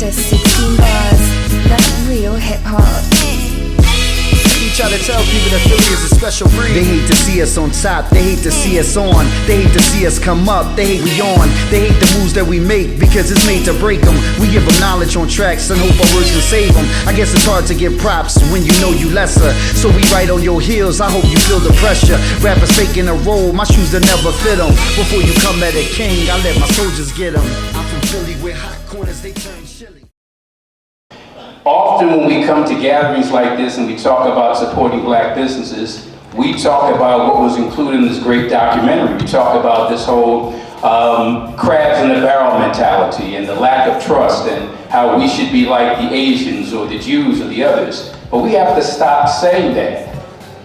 just 16 bars. That's real hip-hop. We try to tell people that Philly is a special breed. They hate to see us on top, they hate to see us on. They hate to see us come up, they hate we on. They hate the moves that we make because it's made to break them. We give them knowledge on tracks and hope our words can save them. I guess it's hard to give props when you know you lesser. So we right on your heels, I hope you feel the pressure. Rappers faking a role, my shoes that never fit them. Before you come at a king, I let my soldiers get them. I'm from Philly with hot corners, they turn chilly. Often when we come to gatherings like this and we talk about supporting black businesses, we talk about what was included in this great documentary. We talk about this whole crabs in the barrel mentality and the lack of trust and how we should be like the Asians or the Jews or the others. But we have to stop saying that.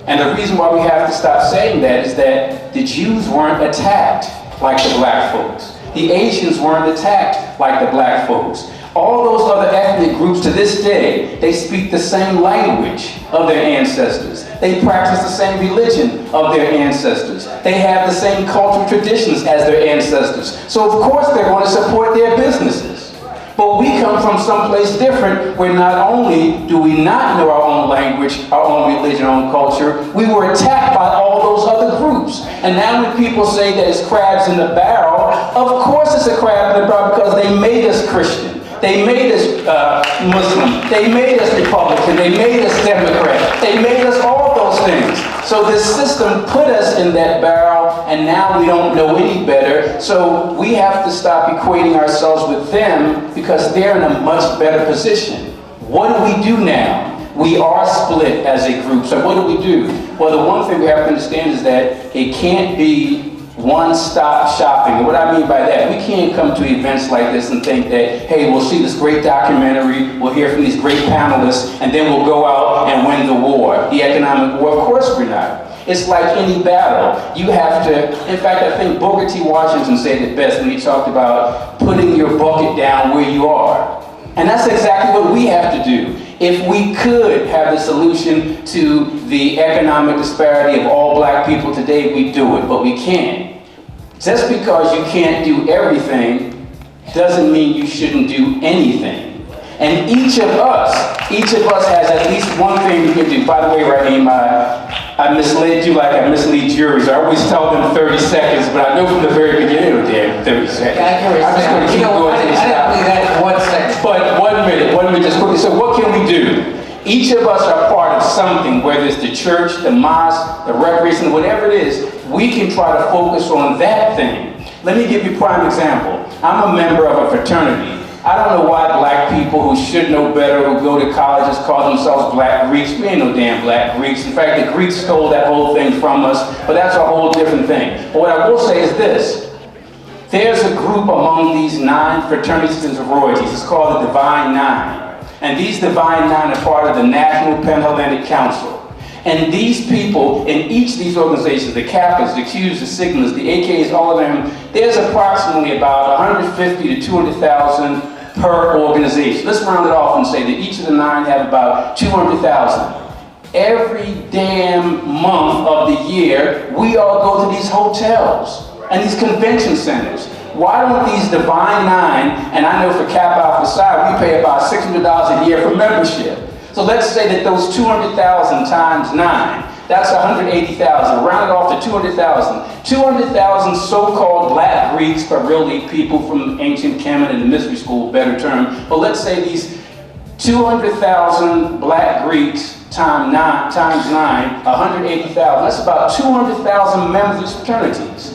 And the reason why we have to stop saying that is that the Jews weren't attacked like the black folks. The Asians weren't attacked like the black folks. All those other ethnic groups to this day, they speak the same language of their ancestors. They practice the same religion of their ancestors. They have the same cultural traditions as their ancestors. So of course they're going to support their businesses. But we come from someplace different where not only do we not know our own language, our own religion, our own culture, we were attacked by all those other groups. And now when people say that it's crabs in the barrel, of course it's a crab in the barrel because they made us Christian. They made us Muslim, they made us Republican, they made us Democrat, they made us all those things. So this system put us in that barrel and now we don't know any better. So we have to stop equating ourselves with them because they're in a much better position. What do we do now? We are split as a group, so what do we do? Well, the one thing we have to understand is that it can't be one-stop shopping. And what I mean by that, we can't come to events like this and think that, hey, we'll see this great documentary, we'll hear from these great panelists, and then we'll go out and win the war, the economic war. Of course we're not. It's like any battle. You have to, in fact, I think Booker T. Washington said it best when he talked about putting your bucket down where you are. And that's exactly what we have to do. If we could have the solution to the economic disparity of all black people today, we'd do it, but we can't. Just because you can't do everything doesn't mean you shouldn't do anything. And each of us has at least one thing we can do. By the way, Raheem, I misled you like I mislead juries. I always tell them 30 seconds, but I know from the very beginning, oh damn, 30 seconds. I'm just going to keep going to the stop. I didn't believe that in 1 second. But 1 minute, just quickly. So what can we do? Each of us are part of something, whether it's the church, the mosque, the recreation, whatever it is, we can try to focus on that thing. Let me give you a prime example. I'm a member of a fraternity. I don't know why black people who should know better, who go to colleges, call themselves black Greeks. We ain't no damn black Greeks. In fact, the Greeks stole that whole thing from us, but that's a whole different thing. But what I will say is this. There's a group among these 9 fraternities and sororities. It's called the Divine Nine. And these Divine Nine are part of the National Panhellenic Council. And these people in each of these organizations, the Kappas, the Qs, the Sigmas, the AKs, all of them, there's approximately about 150 to 200,000 per organization. Let's round it off and say that each of the 9 have about 200,000. Every damn month of the year, we all go to these hotels and these convention centers. Why don't these Divine Nine, and I know for Kappa Alpha Psi, we pay about $600 a year for membership. So let's say that those 200,000 times 9, that's 180,000. Round it off to 200,000. 200,000 so-called black Greeks, but really people from ancient Kemet and the mystery school, better term. But let's say these 200,000 black Greeks times 9, 180,000. That's about 200,000 members of fraternities.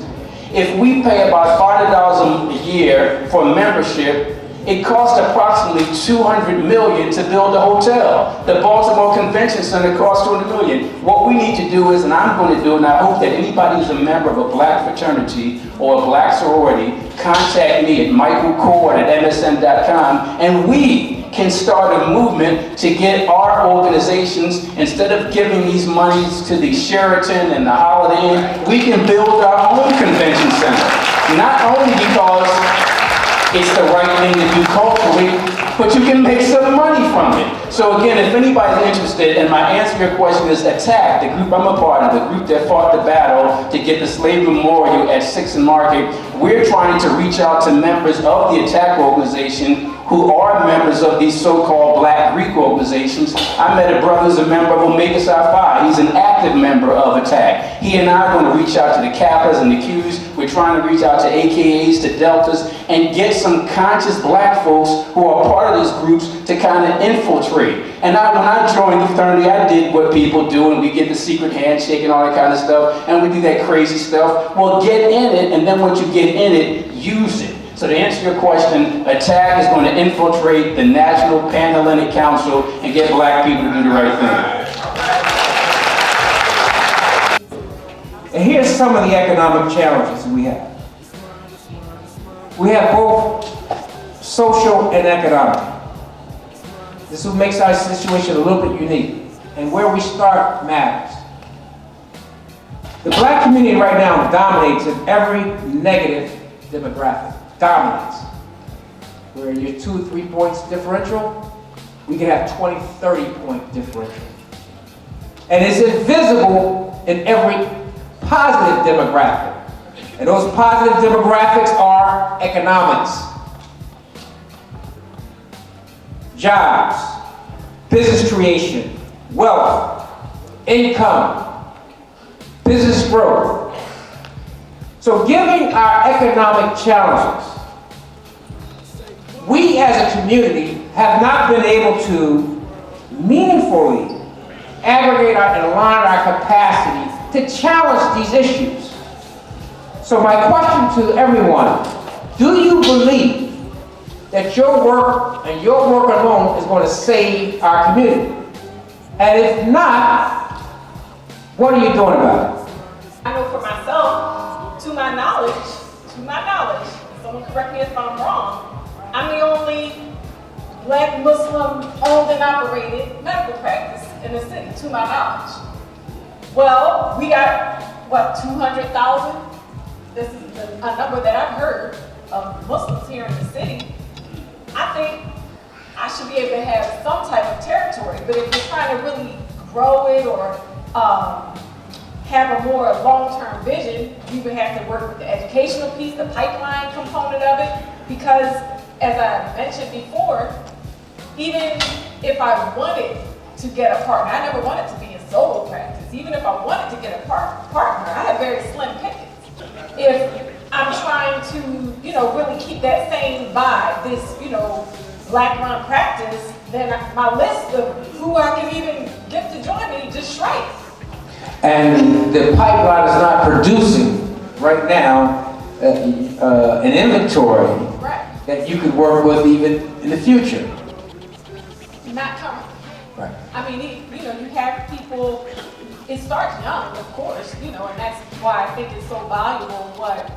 If we pay about $500 a year for membership, it costs approximately $200 million to build a hotel. The Baltimore Convention Center costs $200 million. What we need to do is, and I'm going to do it, and I hope that anybody who's a member of a black fraternity or a black sorority, contact me at michaelcord@msn.com, and we can start a movement to get our organizations, instead of giving these monies to the Sheraton and the Holiday Inn, we can build our own convention center. Not only because it's the right thing to do culturally, but you can make some money from it. So again, if anybody's interested, and my answer to your question is ATTACK, the group I'm a part of, the group that fought the battle to get the slave memorial at 6th and Market, we're trying to reach out to members of the ATTACK organization who are members of these so-called Black Greek organizations. I met a brother who's a member of Omega Psi Phi. He's an active member of ATTACK. He and I are going to reach out to the Kappas and the Qs. We're trying to reach out to AKAs, to Deltas, and get some conscious Black folks who are part of these groups to kind of infiltrate. And when I joined the fraternity, I did what people do, and we get the secret handshake and all that kind of stuff, and we do that crazy stuff. Well, get in it, and then once you get in it, use it. So to answer your question, ATTACK is going to infiltrate the National Pan-Hellenic Council and get Black people to do the right thing. And here's some of the economic challenges we have. We have both social and economic. This is what makes our situation a little bit unique. And where we start matters. The Black community right now dominates in every negative demographic. Dominates. Where you're 2 or 3 points differential, we can have 20, 30 point differential. And it's invisible in every positive demographic. And those positive demographics are economics, jobs, business creation, wealth, income, business growth. So given our economic challenges, we as a community have not been able to meaningfully aggregate and align our capacity to challenge these issues. So my question to everyone, do you believe that your work and your work alone is going to save our community? And if not, what are you doing about it? I know for myself, to my knowledge, someone correct me if I'm wrong, I'm the only Black Muslim owned and operated medical practice in the city, to my knowledge. Well, we got, what, 200,000? This is a number that I've heard of Muslims here in the city. I think I should be able to have some type of territory, but if you're trying to really grow it or have a more long-term vision, you would have to work with the educational piece, the pipeline component of it, because as I mentioned before, even if I wanted to get a partner, I never wanted to be a solo practice. Even if I wanted to get a partner, I have very slim pickings. If I'm trying to, really keep that same vibe, this, Black-run practice, then my list of who I can even get to join me just shrinks. And the pipeline is not producing right now an inventory that you could work with even in the future. Not currently. Right. I mean, you have people, it starts young, of course, and that's why I think it's so valuable what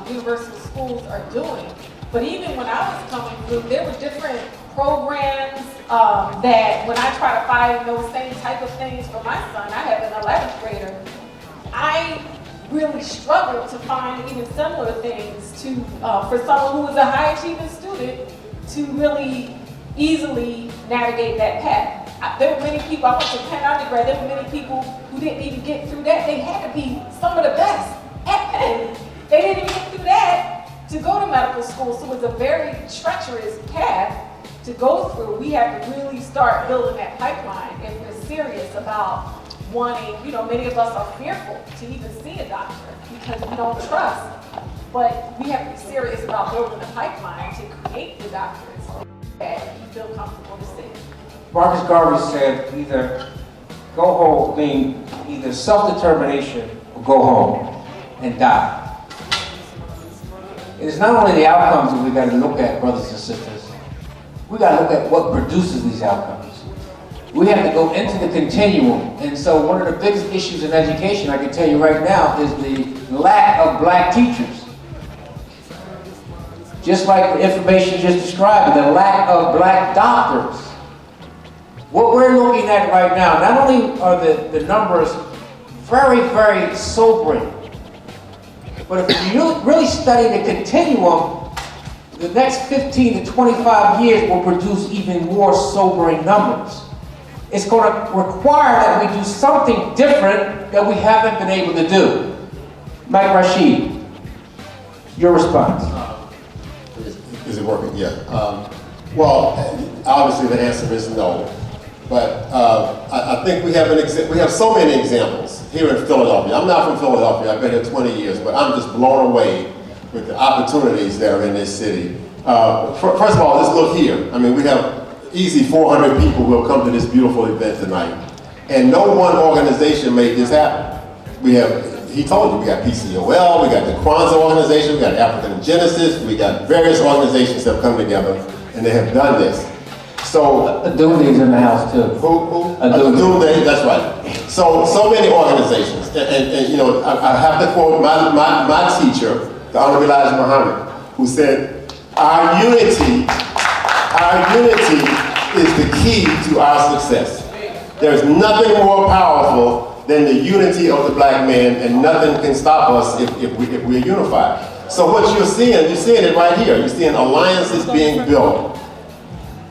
universal schools are doing. But even when I was coming through, there were different programs that when I try to find those same type of things for my son, I have an 11th grader, I really struggled to find even similar things to for someone who was a high achieving student to really easily navigate that path. There were many people, I went to Penn undergrad, there were many people who didn't even get through that. They had to be some of the best at Penn. They didn't even get through that to go to medical school, so it's a very treacherous path to go through. We have to really start building that pipeline if we're serious about wanting, many of us are fearful to even see a doctor because we don't trust. But we have to be serious about building a pipeline to create the doctors that you feel comfortable to see. Marcus Garvey said either go home, either self-determination or go home and die. It is not only the outcomes that we got to look at, brothers and sisters. We got to look at what produces these outcomes. We have to go into the continuum. And so one of the biggest issues in education, I can tell you right now, is the lack of Black teachers. Just like the information you just described, the lack of Black doctors. What we're looking at right now, not only are the numbers very, very sobering, but if you really study the continuum, the next 15 to 25 years will produce even more sobering numbers. It's going to require that we do something different that we haven't been able to do. Mike Rashid, your response. Is it working? Yeah. Well, obviously the answer is no. But I think we have so many examples here in Philadelphia. I'm not from Philadelphia. I've been here 20 years, but I'm just blown away with the opportunities that are in this city. First of all, just look here. I mean, we have easy 400 people who will come to this beautiful event tonight. And no one organization made this happen. He told you, we got PCOL, we got the Kwanzaa organization, we got African Genesis, we got various organizations that have come together and they have done this. So Aduni's in the house too. Who? Aduni, that's right. So many organizations, and you know, I have to quote my teacher, the Honorable Elijah Muhammad, who said, our unity is the key to our success. There's nothing more powerful than the unity of the black man, and nothing can stop us if we're unified. So what you're seeing it right here. You're seeing alliances being built.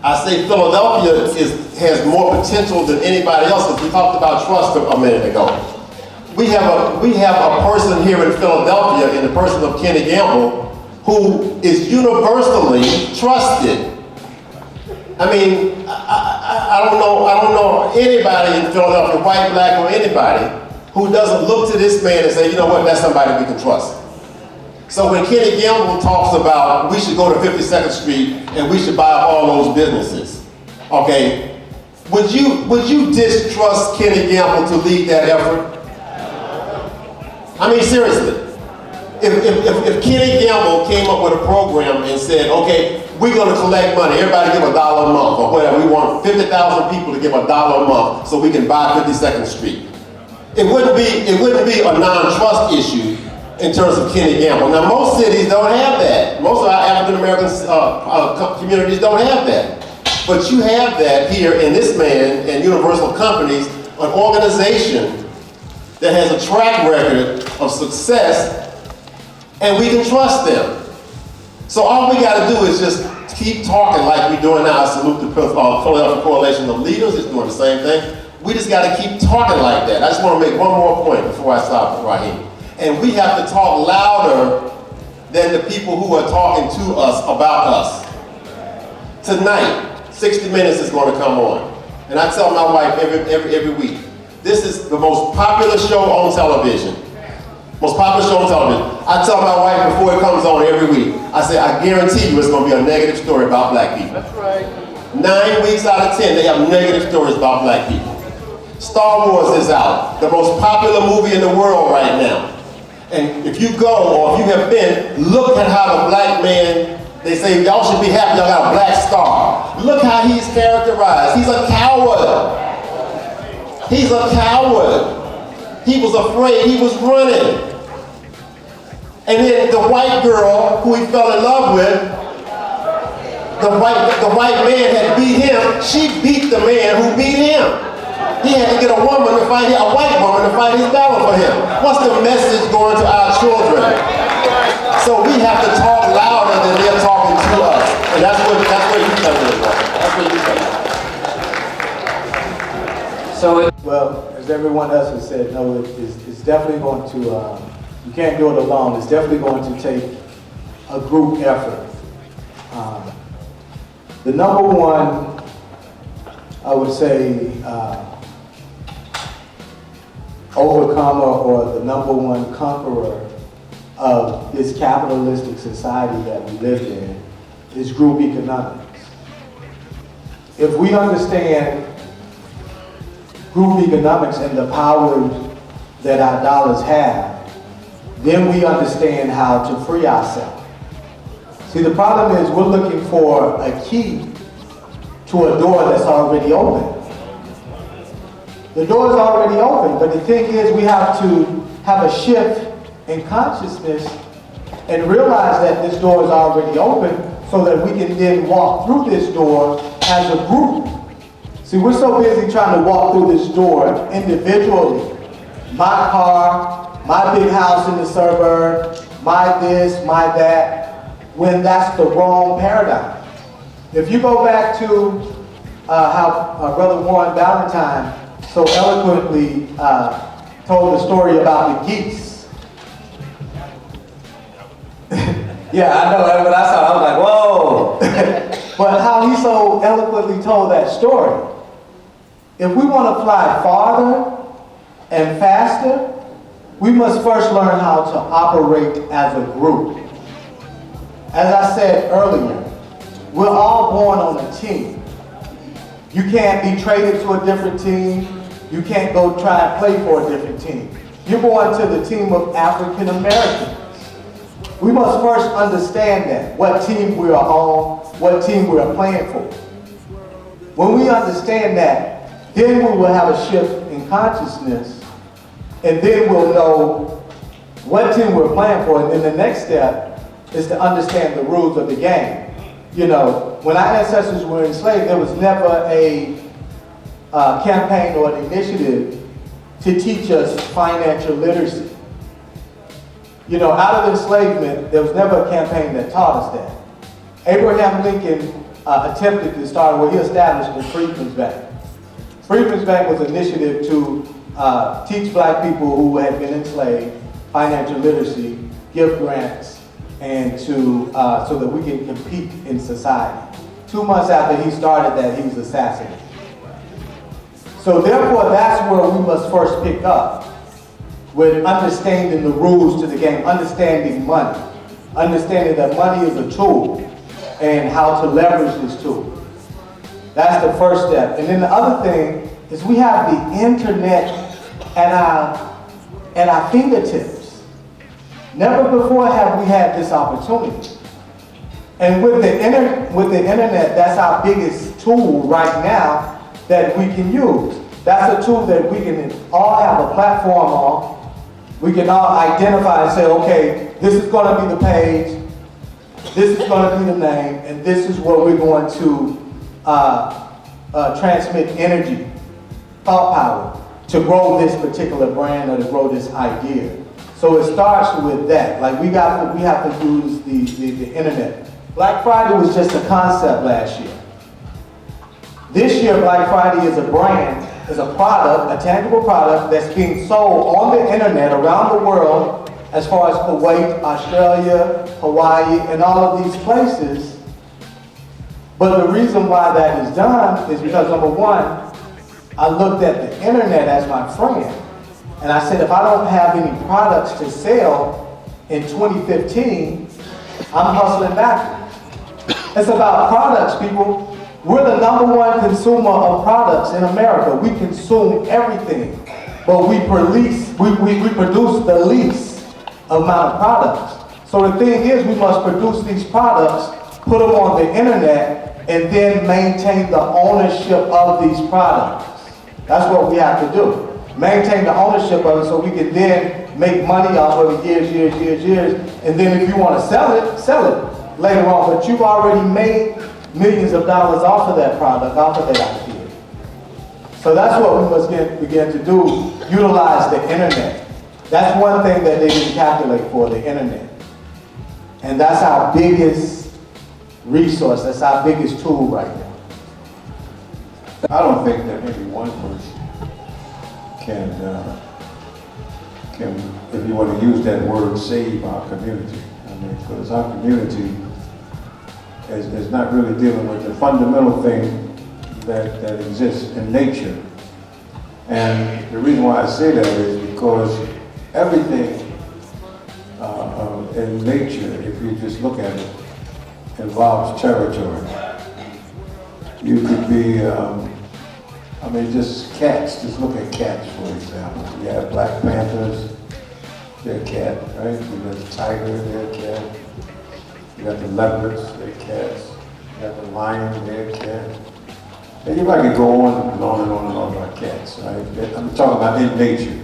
I say Philadelphia has more potential than anybody else, because we talked about trust a minute ago. We have a person here in Philadelphia, in the person of Kenny Gamble, who is universally trusted. I mean, I don't know anybody in Philadelphia, white, black, or anybody, who doesn't look to this man and say, you know what, that's somebody we can trust. So when Kenny Gamble talks about we should go to 52nd Street and we should buy up all those businesses, okay, would you distrust Kenny Gamble to lead that effort? I mean, seriously. If Kenny Gamble came up with a program and said, okay, we're going to collect money, everybody give $1 a month or whatever, we want 50,000 people to give $1 a month so we can buy 52nd Street. It wouldn't be a non-trust issue in terms of Kenny Gamble. Now, most cities don't have that. Most of our African-American communities don't have that. But you have that here in this man and Universal Companies, an organization that has a track record of success, and we can trust them. So all we got to do is just keep talking like we're doing now. I salute the Philadelphia Coalition of Leaders. It's doing the same thing. We just got to keep talking like that. I just want to make one more point before I stop, Raheem. And we have to talk louder than the people who are talking to us about us. Tonight, 60 Minutes is going to come on. And I tell my wife every week, this is the most popular show on television. Most popular show on television. I tell my wife before it comes on every week, I say, I guarantee you it's going to be a negative story about black people. That's right. 9 weeks out of 10, they have negative stories about black people. Star Wars is out, the most popular movie in the world right now. And if you go, or if you have been, look at how the black man, they say, y'all should be happy y'all got a black star. Look how he's characterized. He's a coward. He's a coward. He was afraid, he was running. And then the white girl who he fell in love with, the white man had beat him, she beat the man who beat him. He had to get a white woman to fight his battle for him. What's the message going to our children? So we have to talk louder than they're talking to us. And that's where you come in. That's where you come in. So well, as everyone else has said, no, it's definitely going to, you can't do it alone. It's definitely going to take a group effort. The number one, I would say, overcomer or the number one conqueror of this capitalistic society that we live in is group economics. If we understand group economics and the power that our dollars have, then we understand how to free ourselves. See, the problem is we're looking for a key to a door that's already open. The door is already open, but the thing is we have to have a shift in consciousness and realize that this door is already open so that we can then walk through this door as a group. See, we're so busy trying to walk through this door individually. My car, my big house in the suburb, my this, my that. when that's the wrong paradigm. If you go back to how Brother Warren Ballantyne so eloquently told the story about the geese. Yeah, I know, when I saw it, I was like, whoa. But how he so eloquently told that story. If we want to fly farther and faster, we must first learn how to operate as a group. As I said earlier, we're all born on a team. You can't be traded to a different team. You can't go try and play for a different team. You're born to the team of African Americans. We must first understand that, what team we are on, what team we are playing for. When we understand that, then we will have a shift in consciousness, and then we'll know what team we're playing for, and then the next step is to understand the rules of the game. You know, when our ancestors were enslaved, there was never a campaign or an initiative to teach us financial literacy. You know, out of enslavement, there was never a campaign that taught us that. Abraham Lincoln attempted to start where he established the Freedmen's Bank. Freedmen's Bank was an initiative to teach black people who had been enslaved financial literacy, give grants, and to so that we can compete in society. 2 months after he started that, he was assassinated. So therefore, that's where we must first pick up, with understanding the rules to the game, understanding money, understanding that money is a tool, and how to leverage this tool. That's the first step. And then the other thing is we have the internet at our fingertips. Never before have we had this opportunity. And with the internet, that's our biggest tool right now that we can use. That's a tool that we can all have a platform on. We can all identify and say, okay, this is going to be the page, this is going to be the name, and this is what we're going to transmit energy, thought power, to grow this particular brand or to grow this idea. So it starts with that. Like we have to use the internet. Black Friday was just a concept last year. This year, Black Friday is a brand, is a product, a tangible product that's being sold on the internet around the world, as far as Kuwait, Australia, Hawaii, and all of these places. But the reason why that is done is because, number one, I looked at the internet as my friend, and I said, if I don't have any products to sell in 2015, I'm hustling backwards. It's about products, people. We're the #1 consumer of products in America. We consume everything, but we produce the least amount of products. So the thing is, we must produce these products, put them on the internet, and then maintain the ownership of these products. That's what we have to do. Maintain the ownership of it so we can then make money off of it years. And then if you want to sell it later on. But you've already made millions of dollars off of that product, off of that idea. So that's what we must begin to do, utilize the internet. That's one thing that they didn't calculate for, the internet. And that's our biggest resource, that's our biggest tool right now. I don't think that any one person can, if you want to use that word, save our community. I mean, because our community is not really dealing with the fundamental thing that exists in nature. And the reason why I say that is because everything in nature, if you just look at it, involves territory. You could be, I mean, just cats, just look at cats, for example. You have black panthers, they're cat, right? You got the tiger, they're cat. You got the leopards, they're cats. You got the lion, they're cat. And you might could go on and on and on and on about cats, right? I'm talking about in nature.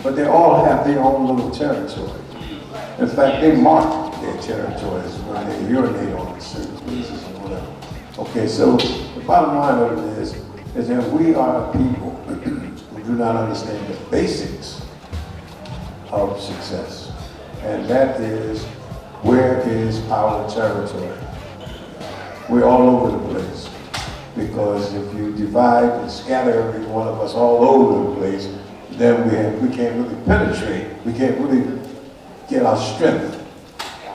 But they all have their own little territory. In fact, they mark their territories when they urinate on certain places and whatever. Okay, so the bottom line of it is that we are a people who do not understand the basics of success. And that is Where is our territory? We're all over the place. Because if you divide and scatter every one of us all over the place, then we can't really penetrate. We can't really get our strength.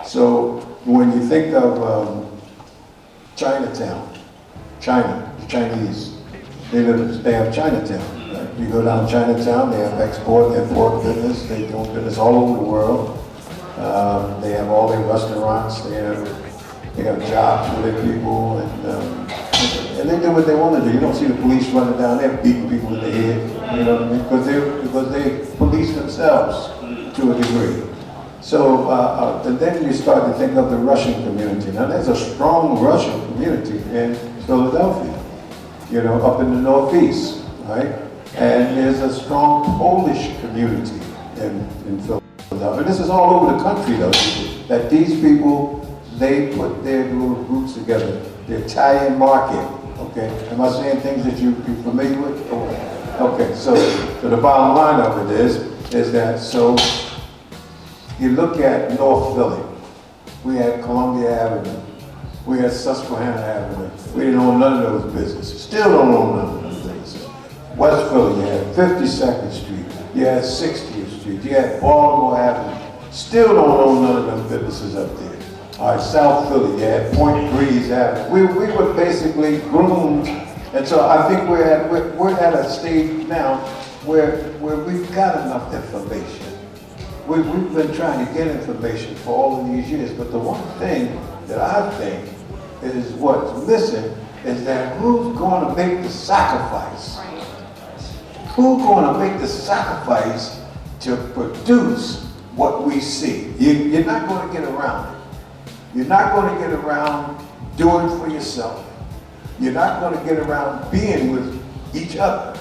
So when you think of Chinatown, China, the Chinese, they have Chinatown. Right? You go down Chinatown, they have export, import business, they do business all over the world. They have all their restaurants, they have jobs for their people, and they do what they want to do. You don't see the police running down there beating people in the head, you know what I mean? Because they police themselves to a degree. So and then you start to think of the Russian community. Now there's a strong Russian community in Philadelphia, you know, up in the Northeast, right? And there's a strong Polish community in Philadelphia. This is all over the country though, that these people, they put their little groups together. The Italian market, okay? Am I saying things that you're familiar with? Okay, so the bottom line of it is that, so you look at North Philly, we had Columbia Avenue, we had Susquehanna Avenue, we didn't own none of those businesses, still don't own none of those businesses. West Philly, you had 52nd Street, you had 60th Street, you had Baltimore Avenue, still don't own none of those businesses up there. All right, South Philly, you had Point Breeze Avenue. We were basically groomed, and so I think we're at a stage now where we've got enough information. We've been trying to get information for all of these years, but the one thing that I think is what's missing is that who's going to make the sacrifice? Who's going to make the sacrifice to produce what we see? You're not going to get around it. You're not going to get around doing for yourself. You're not going to get around being with each other.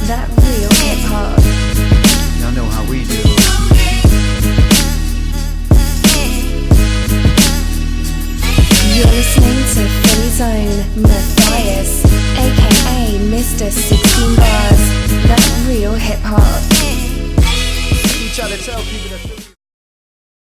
That real hip hop. Y'all know how we do. You're listening to Philly's own Matthias, aka Mr.